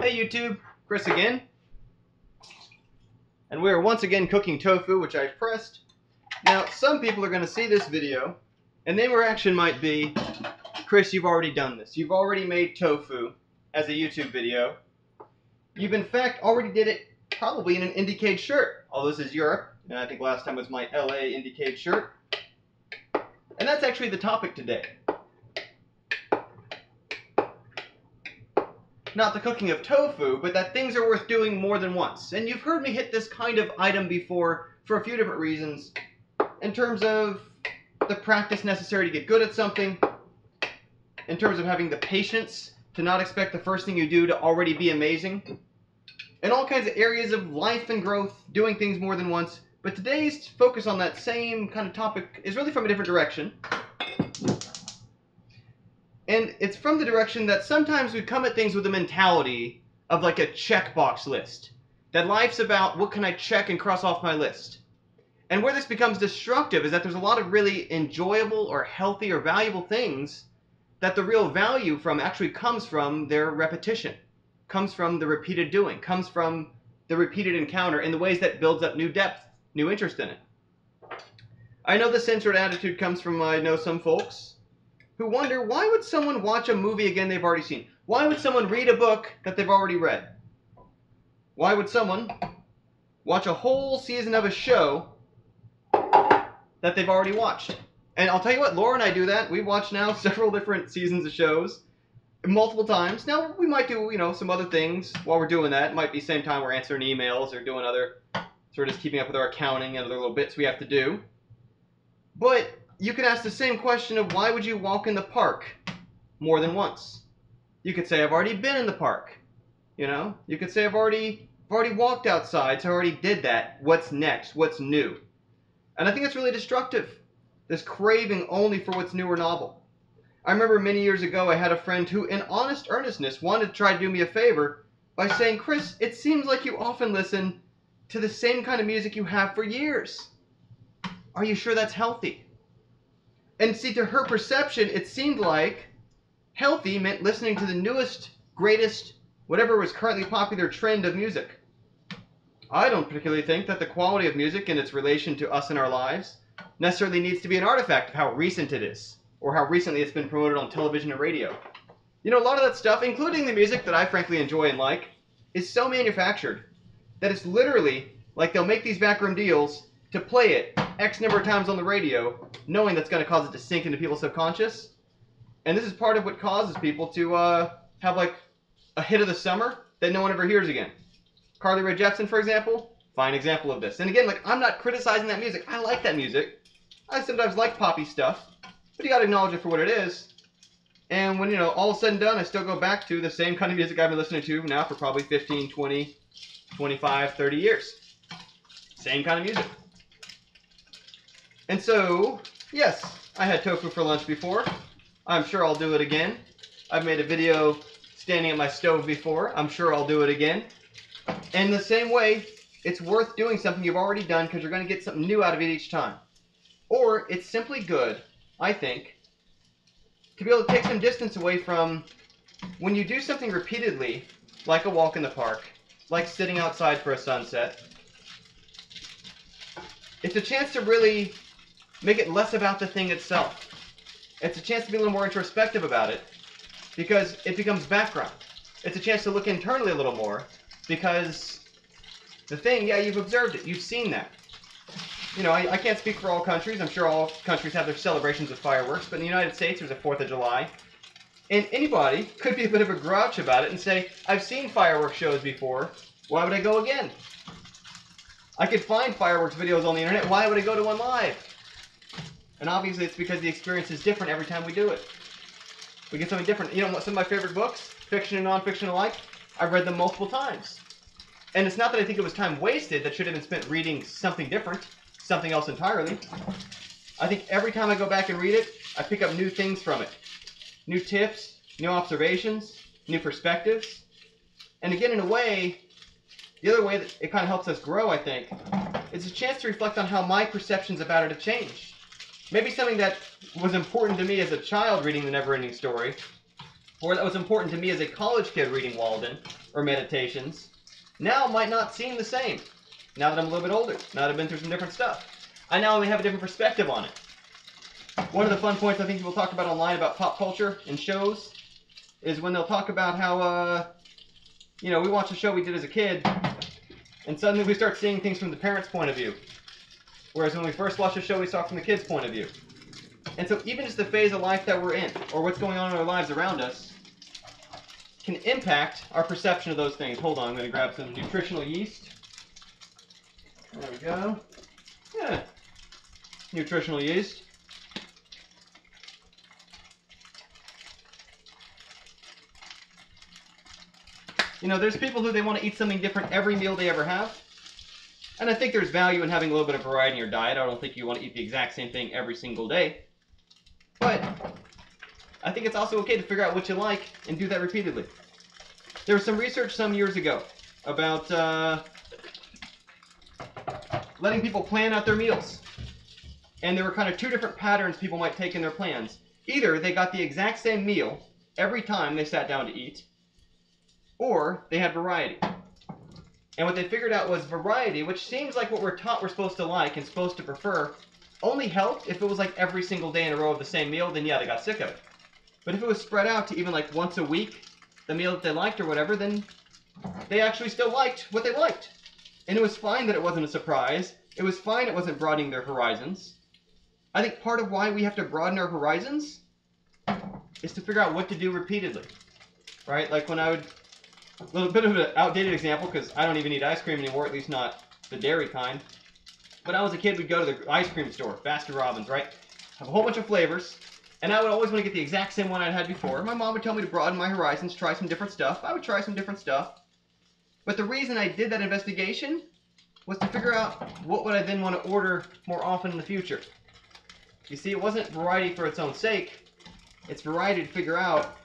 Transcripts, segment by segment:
Hey YouTube, Chris again. And we are once again cooking tofu, which I've pressed. Now, some people are going to see this video, and their reaction might be, Chris, you've already done this. You've already made tofu as a YouTube video. You've in fact already did it probably in an Indiecade shirt. Although this is Europe, and I think last time was my LA Indiecade shirt. And that's actually the topic today. Not the cooking of tofu, but that things are worth doing more than once. And you've heard me hit this kind of item before for a few different reasons. In terms of the practice necessary to get good at something. In terms of having the patience to not expect the first thing you do to already be amazing. In all kinds of areas of life and growth, doing things more than once. But today's focus on that same kind of topic is really from a different direction. And it's from the direction that sometimes we come at things with a mentality of like a checkbox list. That life's about what can I check and cross off my list. And where this becomes destructive is that there's a lot of really enjoyable or healthy or valuable things that the real value from actually comes from their repetition. Comes from the repeated doing. Comes from the repeated encounter in the ways that builds up new depth, new interest in it. I know the same sort of attitude comes from, I know some folks who wonder, why would someone watch a movie again they've already seen? Why would someone read a book that they've already read? Why would someone watch a whole season of a show that they've already watched? And I'll tell you what, Laura and I do that. We watch now several different seasons of shows multiple times. Now, we might do, some other things while we're doing that. It might be same time we're answering emails or doing other, sort of just keeping up with our accounting and other little bits we have to do. But you could ask the same question of why would you walk in the park more than once? You could say, I've already been in the park. You could say, I've already walked outside, so I already did that. What's next? What's new? And I think it's really destructive, this craving only for what's new or novel. I remember many years ago I had a friend who, in honest earnestness, wanted to try to do me a favor by saying, Chris, it seems like you often listen to the same kind of music you have for years. Are you sure that's healthy? And see, to her perception, it seemed like healthy meant listening to the newest, greatest, whatever was currently popular trend of music. I don't particularly think that the quality of music and its relation to us in our lives necessarily needs to be an artifact of how recent it is, or how recently it's been promoted on television and radio. A lot of that stuff, including the music that I frankly enjoy and like, is so manufactured that it's literally like they'll make these backroom deals to play it X number of times on the radio, knowing that's going to cause it to sink into people's subconscious. And this is part of what causes people to have like a hit of the summer that no one ever hears again. Carly Rae Jepsen, for example, fine example of this. And again, I'm not criticizing that music. I like that music. I sometimes like poppy stuff, but you got to acknowledge it for what it is. And when, all is said and done, I still go back to the same kind of music I've been listening to now for probably 15, 20, 25, 30 years. Same kind of music. And so, yes, I had tofu for lunch before. I'm sure I'll do it again. I've made a video standing at my stove before. I'm sure I'll do it again. And the same way, it's worth doing something you've already done because you're going to get something new out of it each time. Or it's simply good, I think, to be able to take some distance away from when you do something repeatedly, like a walk in the park, like sitting outside for a sunset. It's a chance to really make it less about the thing itself. It's a chance to be a little more introspective about it because it becomes background. It's a chance to look internally a little more because the thing, yeah, you've observed it. You've seen that. I can't speak for all countries. I'm sure all countries have their celebrations with fireworks, but in the United States there's a 4th of July. And anybody could be a bit of a grouch about it and say, I've seen fireworks shows before. Why would I go again? I could find fireworks videos on the internet. Why would I go to one live? And obviously it's because the experience is different every time we do it. We get something different. Some of my favorite books, fiction and non-fiction alike, I've read them multiple times. And it's not that I think it was time wasted that should have been spent reading something different, something else entirely. I think every time I go back and read it, I pick up new things from it. New tips, new observations, new perspectives. And again, in a way, the other way that it kind of helps us grow, I think, is a chance to reflect on how my perceptions about it have changed. Maybe something that was important to me as a child reading The Never-Ending Story or that was important to me as a college kid reading Walden or Meditations, now might not seem the same. Now that I'm a little bit older, now that I've been through some different stuff, I now only have a different perspective on it. One of the fun points I think people talk about online about pop culture and shows is when they'll talk about how, you know, we watch a show we did as a kid, and suddenly we start seeing things from the parents' point of view. Whereas when we first watched a show, we saw it from the kids' point of view. And so even just the phase of life that we're in, or what's going on in our lives around us, can impact our perception of those things. Hold on, I'm going to grab some nutritional yeast. There we go. Yeah, nutritional yeast. You know, there's people who they want to eat something different every meal they ever have. And I think there's value in having a little bit of variety in your diet. I don't think you want to eat the exact same thing every single day. But I think it's also okay to figure out what you like and do that repeatedly. There was some research some years ago about letting people plan out their meals. And there were kind of two different patterns people might take in their plans. Either they got the exact same meal every time they sat down to eat, or they had variety. And what they figured out was variety, which seems like what we're taught we're supposed to like and supposed to prefer, only helped if it was like every single day in a row of the same meal, then yeah, they got sick of it. But if it was spread out to even like once a week, the meal that they liked or whatever, then they actually still liked what they liked. And it was fine that it wasn't a surprise. It was fine it wasn't broadening their horizons. I think part of why we have to broaden our horizons is to figure out what to do repeatedly. Right? Like when I would... A little bit of an outdated example, because I don't even eat ice cream anymore, at least not the dairy kind. When I was a kid, we'd go to the ice cream store, Baskin-Robbins, right? Have a whole bunch of flavors, and I would always want to get the exact same one I'd had before. My mom would tell me to broaden my horizons, try some different stuff. I would try some different stuff. But the reason I did that investigation was to figure out what would I then want to order more often in the future. You see, it wasn't variety for its own sake. It's variety to figure out,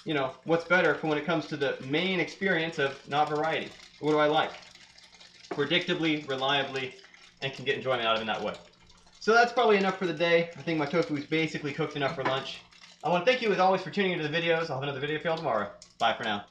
you know, what's better for when it comes to the main experience of not variety. What do I like? Predictably, reliably, and can get enjoyment out of it in that way. So that's probably enough for the day. I think my tofu is basically cooked enough for lunch. I want to thank you as always for tuning into the videos. I'll have another video for you all tomorrow. Bye for now.